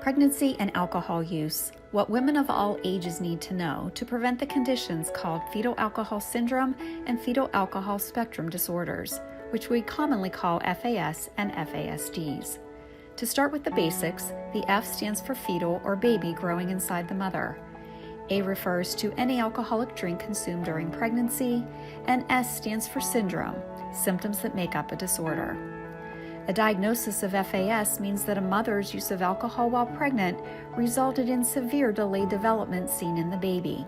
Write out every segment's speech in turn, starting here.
Pregnancy and alcohol use, what women of all ages need to know to prevent the conditions called fetal alcohol syndrome and fetal alcohol spectrum disorders, which we commonly call FAS and FASDs. To start with the basics, the F stands for fetal or baby growing inside the mother. A refers to any alcoholic drink consumed during pregnancy, and S stands for syndrome, symptoms that make up a disorder. A diagnosis of FAS means that a mother's use of alcohol while pregnant resulted in severe delayed development seen in the baby.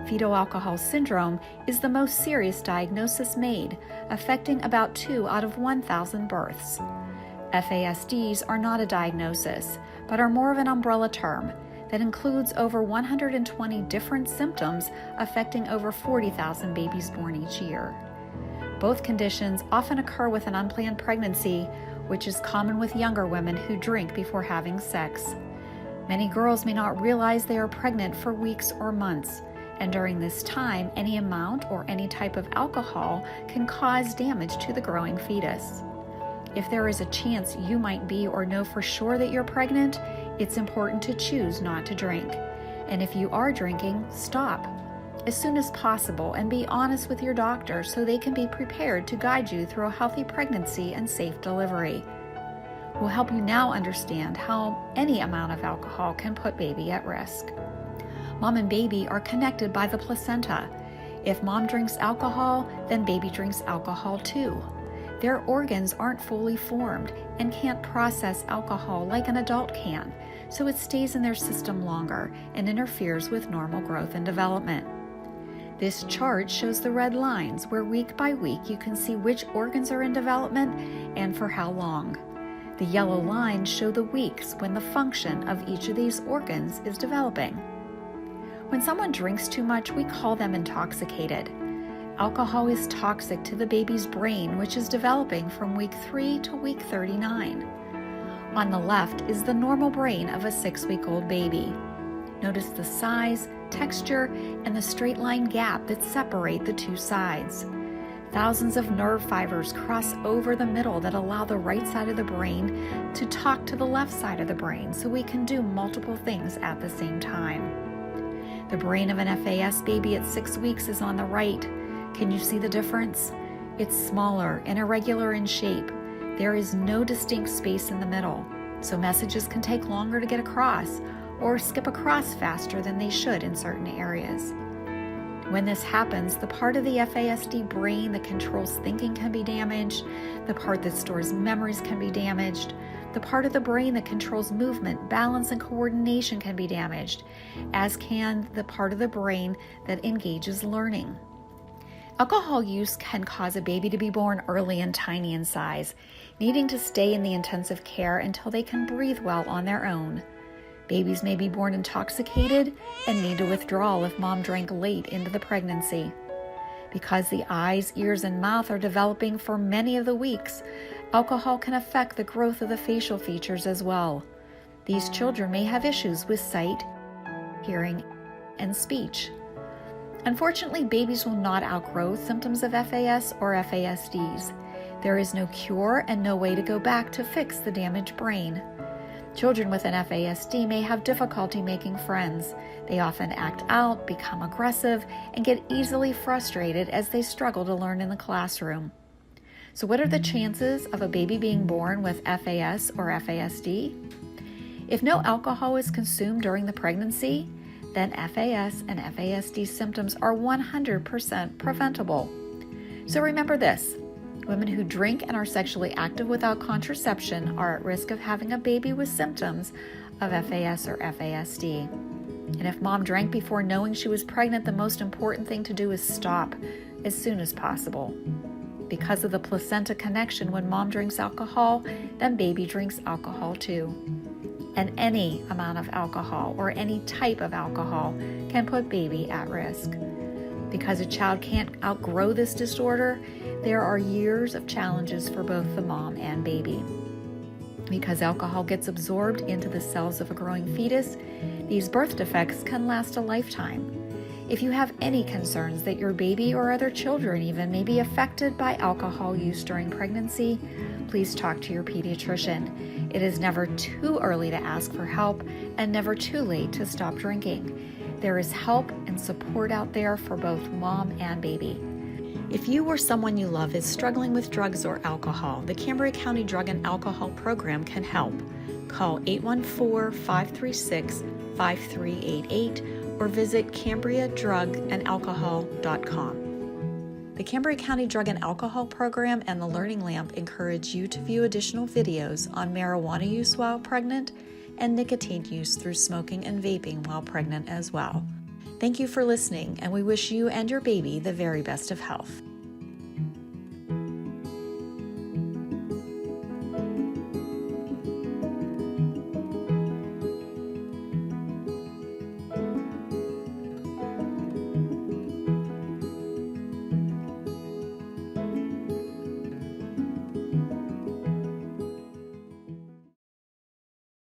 Fetal alcohol syndrome is the most serious diagnosis made, affecting about 2 out of 1,000 births. FASDs are not a diagnosis, but are more of an umbrella term that includes over 120 different symptoms affecting over 40,000 babies born each year. Both conditions often occur with an unplanned pregnancy, which is common with younger women who drink before having sex. Many girls may not realize they are pregnant for weeks or months, and during this time, any amount or any type of alcohol can cause damage to the growing fetus. If there is a chance you might be or know for sure that you're pregnant, it's important to choose not to drink. And if you are drinking, stop as soon as possible and be honest with your doctor so they can be prepared to guide you through a healthy pregnancy and safe delivery. We'll help you now understand how any amount of alcohol can put baby at risk. Mom and baby are connected by the placenta. If mom drinks alcohol, then baby drinks alcohol too. Their organs aren't fully formed and can't process alcohol like an adult can, so it stays in their system longer and interferes with normal growth and development. This chart shows the red lines where week by week you can see which organs are in development and for how long. The yellow lines show the weeks when the function of each of these organs is developing. When someone drinks too much, we call them intoxicated. Alcohol is toxic to the baby's brain, which is developing from week 3 to week 39. On the left is the normal brain of a 6-week-old baby. Notice the size, texture, and the straight line gap that separate the two sides. Thousands of nerve fibers cross over the middle that allow the right side of the brain to talk to the left side of the brain so we can do multiple things at the same time. The brain of an FAS baby at 6 weeks is on the right. Can you see the difference? It's smaller and irregular in shape. There is no distinct space in the middle, so messages can take longer to get across or skip across faster than they should in certain areas. When this happens, the part of the FASD brain that controls thinking can be damaged, the part that stores memories can be damaged, the part of the brain that controls movement, balance, and coordination can be damaged, as can the part of the brain that engages learning. Alcohol use can cause a baby to be born early and tiny in size, needing to stay in the intensive care until they can breathe well on their own. Babies may be born intoxicated and need to withdraw if mom drank late into the pregnancy. Because the eyes, ears, and mouth are developing for many of the weeks, alcohol can affect the growth of the facial features as well. These children may have issues with sight, hearing, and speech. Unfortunately, babies will not outgrow symptoms of FAS or FASDs. There is no cure and no way to go back to fix the damaged brain. Children with an FASD may have difficulty making friends. They often act out, become aggressive, and get easily frustrated as they struggle to learn in the classroom. So what are the chances of a baby being born with FAS or FASD? If no alcohol is consumed during the pregnancy, then FAS and FASD symptoms are 100% preventable. So remember this. Women who drink and are sexually active without contraception are at risk of having a baby with symptoms of FAS or FASD. And if mom drank before knowing she was pregnant, the most important thing to do is stop as soon as possible. Because of the placenta connection, when mom drinks alcohol, then baby drinks alcohol too. And any amount of alcohol or any type of alcohol can put baby at risk. Because a child can't outgrow this disorder, there are years of challenges for both the mom and baby. Because alcohol gets absorbed into the cells of a growing fetus, these birth defects can last a lifetime. If you have any concerns that your baby or other children even may be affected by alcohol use during pregnancy, please talk to your pediatrician. It is never too early to ask for help and never too late to stop drinking. There is help and support out there for both mom and baby. If you or someone you love is struggling with drugs or alcohol, the Cambria County Drug and Alcohol Program can help. Call 814-536-5388 or visit CambriaDrugAndAlcohol.com. The Cambria County Drug and Alcohol Program and the Learning Lamp encourage you to view additional videos on marijuana use while pregnant and nicotine use through smoking and vaping while pregnant as well. Thank you for listening, and we wish you and your baby the very best of health.